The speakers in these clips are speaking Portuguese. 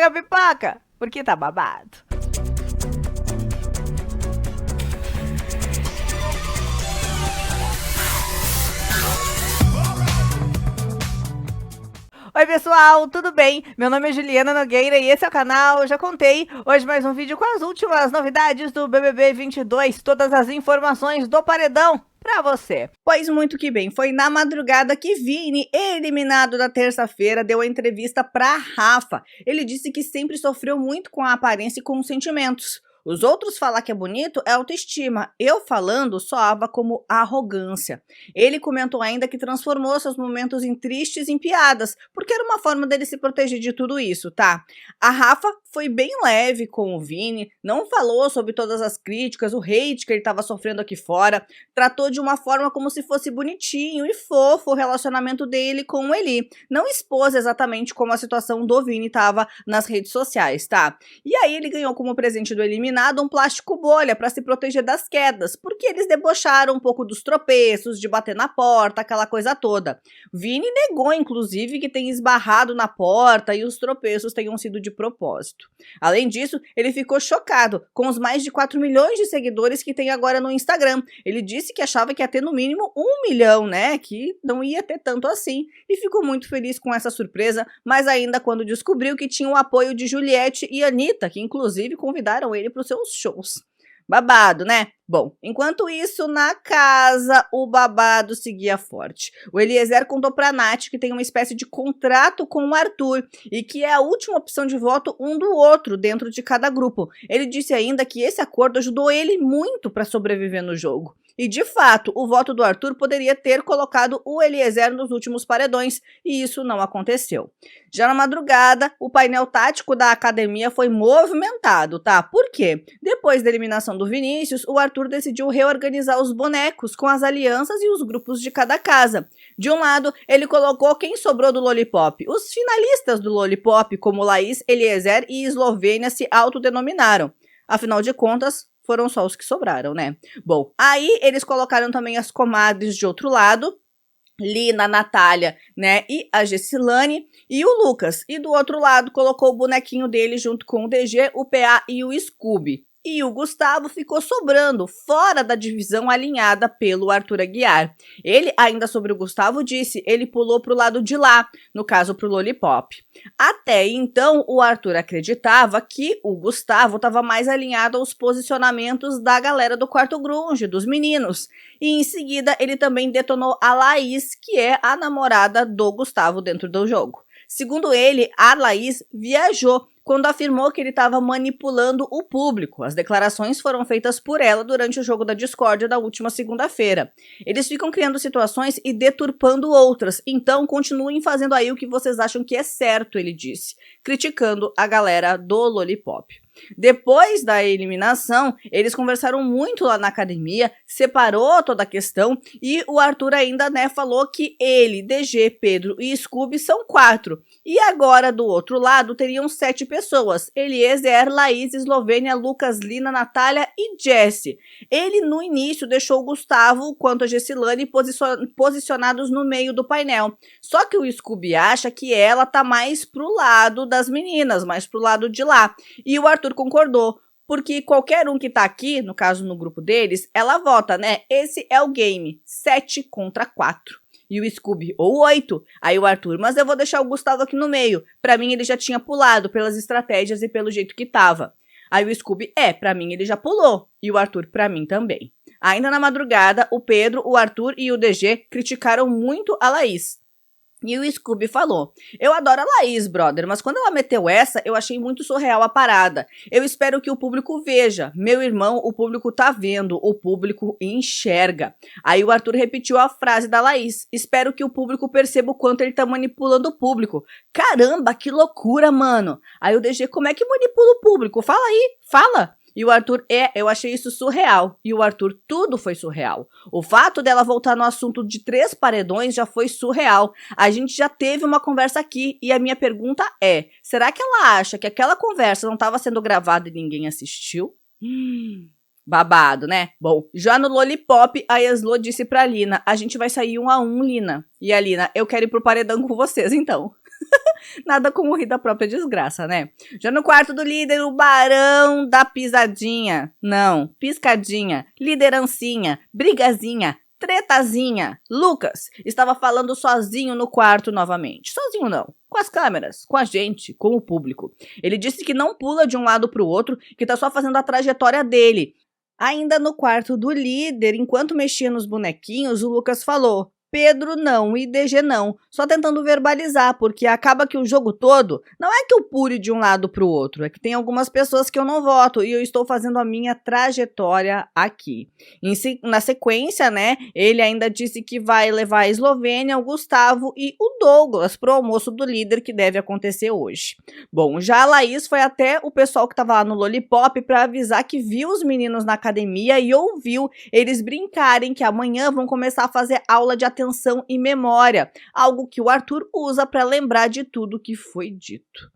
a pipoca, porque tá babado. Oi pessoal, tudo bem? Meu nome é Juliana Nogueira e esse é o canal Já Contei. Hoje mais um vídeo com as últimas novidades do BBB 22, todas as informações do paredão pra você. Pois muito que bem, foi na madrugada que Vini, eliminado da terça-feira, deu a entrevista pra Rafa. Ele disse que sempre sofreu muito com a aparência e com os sentimentos. Os outros falar que é bonito é autoestima. Eu falando soava como arrogância. Ele comentou ainda que transformou seus momentos em tristes em piadas, porque era uma forma dele se proteger de tudo isso, tá? A Rafa foi bem leve com o Vini, não falou sobre todas as críticas, o hate que ele estava sofrendo aqui fora, tratou de uma forma como se fosse bonitinho e fofo o relacionamento dele com o Eli. Não expôs exatamente como a situação do Vini estava nas redes sociais, tá? E aí ele ganhou como presente do eliminado um plástico bolha para se proteger das quedas, porque eles debocharam um pouco dos tropeços, de bater na porta, aquela coisa toda. Vini negou, inclusive, que tem esbarrado na porta e os tropeços tenham sido de propósito. Além disso, ele ficou chocado com os mais de 4 milhões de seguidores que tem agora no Instagram. Ele disse que achava que ia ter no mínimo 1 milhão, né? Que não ia ter tanto assim. E ficou muito feliz com essa surpresa, mas ainda quando descobriu que tinha o apoio de Juliette e Anitta, que inclusive convidaram ele para os seus shows. Babado, né? Bom, enquanto isso, na casa, o babado seguia forte. O Eliezer contou pra Nath que tem uma espécie de contrato com o Arthur e que é a última opção de voto um do outro dentro de cada grupo. Ele disse ainda que esse acordo ajudou ele muito para sobreviver no jogo. E, de fato, o voto do Arthur poderia ter colocado o Eliezer nos últimos paredões, e isso não aconteceu. Já na madrugada, o painel tático da academia foi movimentado, tá? Por quê? Depois da eliminação do Vinícius, o Arthur decidiu reorganizar os bonecos com as alianças e os grupos de cada casa. De um lado, ele colocou quem sobrou do Lollipop. Os finalistas do Lollipop, como Laís, Eliezer e Eslovênia, se autodenominaram. Afinal de contas, foram só os que sobraram, né? Bom, aí eles colocaram também as comadres de outro lado, Lina, Natália, né, e a Gessilane, e o Lucas. E do outro lado colocou o bonequinho dele junto com o DG, o PA e o Scooby. E o Gustavo ficou sobrando, fora da divisão alinhada pelo Arthur Aguiar. Ele, ainda sobre o Gustavo, disse, ele pulou pro lado de lá, no caso pro Lollipop. Até então, o Arthur acreditava que o Gustavo estava mais alinhado aos posicionamentos da galera do quarto grunge, dos meninos. E em seguida, ele também detonou a Laís, que é a namorada do Gustavo dentro do jogo. Segundo ele, a Laís viajou quando afirmou que ele estava manipulando o público. As declarações foram feitas por ela durante o jogo da discórdia da última segunda-feira. Eles ficam criando situações e deturpando outras, então continuem fazendo aí o que vocês acham que é certo, ele disse, criticando a galera do Lollipop. Depois da eliminação, eles conversaram muito lá na academia, separou toda a questão e o Arthur ainda, né, falou que ele, DG, Pedro e Scooby são 4. E agora, do outro lado, teriam 7 pessoas, Eliezer, Laís, Eslovênia, Lucas, Lina, Natália e Jessie. Ele, no início, deixou o Gustavo quanto a Gessilane posicionados no meio do painel. Só que o Scooby acha que ela tá mais pro lado das meninas, mais pro lado de lá. E o Arthur concordou, porque qualquer um que tá aqui, no caso no grupo deles, ela vota, né? Esse é o game, 7 contra 4. E o Scooby, ou 8. Aí o Arthur, mas eu vou deixar o Gustavo aqui no meio. Pra mim ele já tinha pulado pelas estratégias e pelo jeito que tava. Aí o Scooby, pra mim ele já pulou. E o Arthur, pra mim também. Ainda na madrugada, o Pedro, o Arthur e o DG criticaram muito a Laís. E o Scooby falou, eu adoro a Laís, brother, mas quando ela meteu essa, eu achei muito surreal a parada. Eu espero que o público veja. Meu irmão, o público tá vendo, o público enxerga. Aí o Arthur repetiu a frase da Laís, espero que o público perceba o quanto ele tá manipulando o público. Caramba, que loucura, mano. Aí o DG, como é que manipula o público? Fala aí, fala. E o Arthur, eu achei isso surreal. E o Arthur, tudo foi surreal. O fato dela voltar no assunto de 3 paredões já foi surreal. A gente já teve uma conversa aqui e a minha pergunta é, será que ela acha que aquela conversa não estava sendo gravada e ninguém assistiu? Babado, né? Bom, já no Lollipop, a Eslo disse pra Lina, a gente vai sair 1 a 1, Lina. E a Lina, eu quero ir pro paredão com vocês, então. Nada como rir da própria desgraça, né? Já no quarto do líder, o barão da pisadinha. Não, piscadinha, liderancinha, brigazinha, tretazinha. Lucas estava falando sozinho no quarto novamente. Sozinho não, com as câmeras, com a gente, com o público. Ele disse que não pula de um lado para o outro, que tá só fazendo a trajetória dele. Ainda no quarto do líder, enquanto mexia nos bonequinhos, o Lucas falou: Pedro não e DG não, só tentando verbalizar, porque acaba que o jogo todo não é que eu pule de um lado para o outro, é que tem algumas pessoas que eu não voto e eu estou fazendo a minha trajetória aqui. Na sequência, né, ele ainda disse que vai levar a Eslovênia, o Gustavo e o Douglas pro almoço do líder que deve acontecer hoje. Bom, já a Laís foi até o pessoal que estava lá no Lollipop para avisar que viu os meninos na academia e ouviu eles brincarem que amanhã vão começar a fazer aula de atenção e memória, algo que o Arthur usa para lembrar de tudo que foi dito.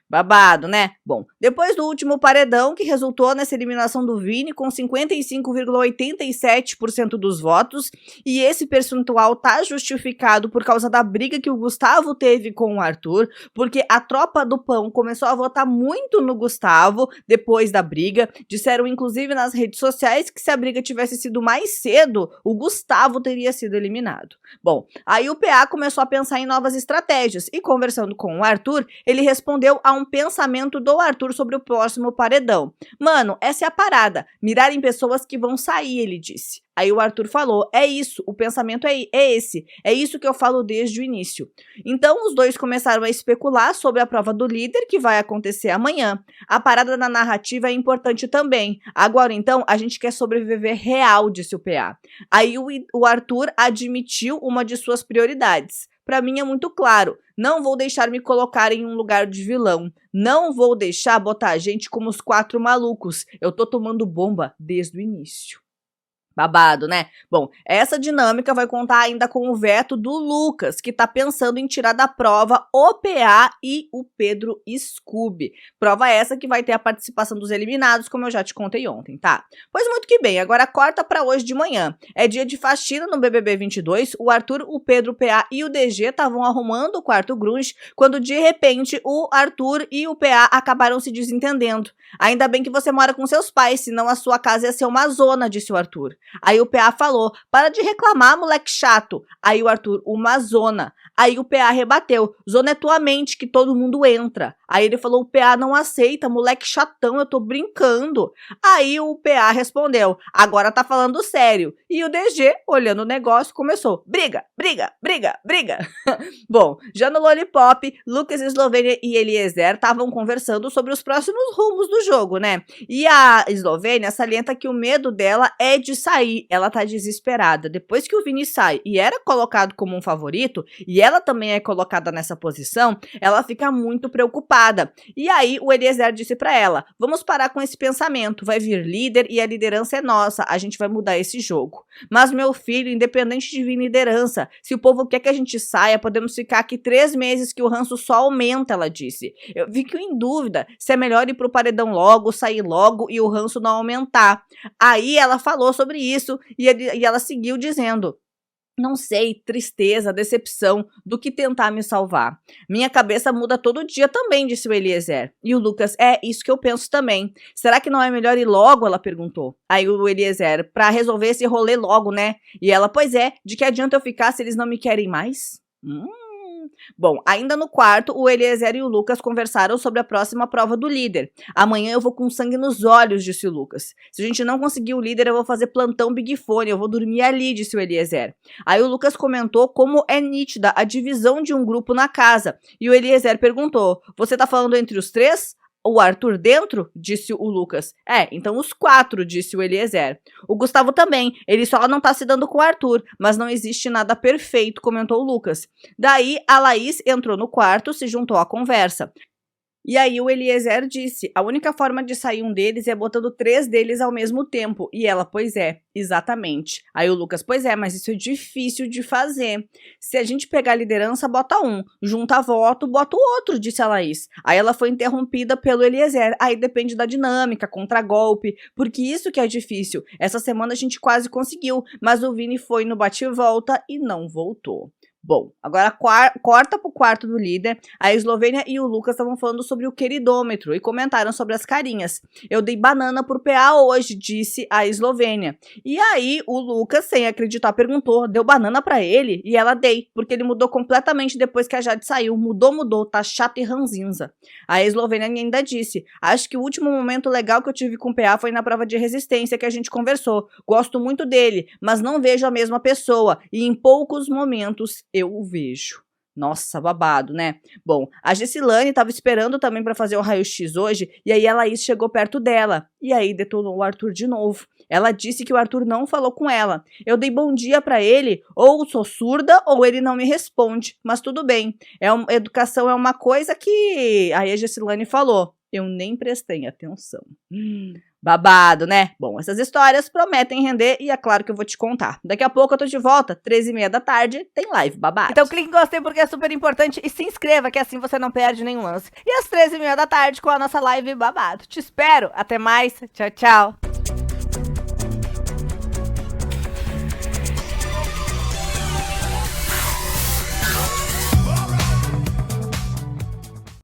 Babado, né? Bom, depois do último paredão, que resultou nessa eliminação do Vini com 55,87% dos votos, e esse percentual tá justificado por causa da briga que o Gustavo teve com o Arthur, porque a tropa do pão começou a votar muito no Gustavo depois da briga, disseram inclusive nas redes sociais que se a briga tivesse sido mais cedo, o Gustavo teria sido eliminado. Bom, aí o PA começou a pensar em novas estratégias, e conversando com o Arthur, ele respondeu a um pensamento do Arthur sobre o próximo paredão. Mano, essa é a parada, mirar em pessoas que vão sair, ele disse. Aí o Arthur falou, é isso, o pensamento é esse, é isso que eu falo desde o início. Então os dois começaram a especular sobre a prova do líder que vai acontecer amanhã. A parada da narrativa é importante também. Agora então a gente quer sobreviver real, disse o PA. Aí o Arthur admitiu uma de suas prioridades. Pra mim é muito claro, não vou deixar me colocar em um lugar de vilão. Não vou deixar botar a gente como os 4 malucos. Eu tô tomando bomba desde o início. Babado, né? Bom, essa dinâmica vai contar ainda com o veto do Lucas, que tá pensando em tirar da prova o PA e o Pedro Scooby. Prova essa que vai ter a participação dos eliminados, como eu já te contei ontem, tá? Pois muito que bem, agora corta pra hoje de manhã. É dia de faxina no BBB 22, o Arthur, o Pedro, o PA e o DG estavam arrumando o quarto grunge, quando de repente o Arthur e o PA acabaram se desentendendo. Ainda bem que você mora com seus pais, senão a sua casa ia ser uma zona, disse o Arthur. Aí o PA falou, para de reclamar, moleque chato. Aí o Arthur, uma zona. Aí o PA rebateu, zona é tua mente que todo mundo entra. Aí ele falou, o PA não aceita, moleque chatão, eu tô brincando. Aí o PA respondeu, agora tá falando sério. E o DG, olhando o negócio, começou, briga, briga, briga, briga. Bom, já no Lollipop, Lucas, Eslovênia e Eliezer estavam conversando sobre os próximos rumos do jogo, né? E a Eslovênia salienta que o medo dela é de sair, ela tá desesperada. Depois que o Vini sai e era colocado como um favorito, e ela também é colocada nessa posição, ela fica muito preocupada. E aí o Eliezer disse pra ela, vamos parar com esse pensamento, vai vir líder e a liderança é nossa, a gente vai mudar esse jogo. Mas meu filho, independente de vir liderança, se o povo quer que a gente saia, podemos ficar aqui 3 meses que o ranço só aumenta, ela disse. Eu fico em dúvida se é melhor ir pro paredão logo, sair logo e o ranço não aumentar. Aí ela falou sobre isso e ela seguiu dizendo, não sei, tristeza, decepção, do que tentar me salvar. Minha cabeça muda todo dia também, disse o Eliezer. E o Lucas, é isso que eu penso também. Será que não é melhor ir logo? Ela perguntou. Aí o Eliezer, pra resolver esse rolê logo, né? E ela, pois é, de que adianta eu ficar se eles não me querem mais? Bom, ainda no quarto, o Eliezer e o Lucas conversaram sobre a próxima prova do líder. Amanhã eu vou com sangue nos olhos, disse o Lucas. Se a gente não conseguir o líder, eu vou fazer plantão Big Fone, eu vou dormir ali, disse o Eliezer. Aí o Lucas comentou como é nítida a divisão de um grupo na casa. E o Eliezer perguntou, você tá falando entre os 3? O Arthur dentro? Disse o Lucas. É, então os 4, disse o Eliezer. O Gustavo também, ele só não tá se dando com o Arthur, mas não existe nada perfeito, comentou o Lucas. Daí a Laís entrou no quarto, se juntou à conversa. E aí o Eliezer disse, a única forma de sair um deles é botando 3 deles ao mesmo tempo. E ela, pois é, exatamente. Aí o Lucas, pois é, mas isso é difícil de fazer. Se a gente pegar a liderança, bota um. Junta voto, bota o outro, disse a Laís. Aí ela foi interrompida pelo Eliezer. Aí depende da dinâmica, contragolpe, porque isso que é difícil. Essa semana a gente quase conseguiu, mas o Vini foi no bate e volta e não voltou. Bom, agora corta pro quarto do líder. A Eslovênia e o Lucas estavam falando sobre o queridômetro e comentaram sobre as carinhas. Eu dei banana pro PA hoje, disse a Eslovênia. E aí o Lucas, sem acreditar, perguntou, deu banana pra ele? E ela dei, porque ele mudou completamente depois que a Jade saiu. Mudou, tá chato e ranzinza. A Eslovênia ainda disse, acho que o último momento legal que eu tive com o PA foi na prova de resistência que a gente conversou. Gosto muito dele, mas não vejo a mesma pessoa. E em poucos momentos eu o vejo. Nossa, babado, né? Bom, a Gessilane estava esperando também para fazer o raio-x hoje, e aí a Laís chegou perto dela, e aí detonou o Arthur de novo. Ela disse que o Arthur não falou com ela. Eu dei bom dia para ele, ou sou surda, ou ele não me responde, mas tudo bem. Educação é uma coisa que... Aí a Gessilane falou, eu nem prestei atenção. Babado, né? Bom, essas histórias prometem render e é claro que eu vou te contar. Daqui a pouco eu tô de volta, 13h30 da tarde, tem live babado. Então clique em gostei porque é super importante e se inscreva que assim você não perde nenhum lance. E às 13h30 da tarde com a nossa live babado. Te espero, até mais, tchau, tchau.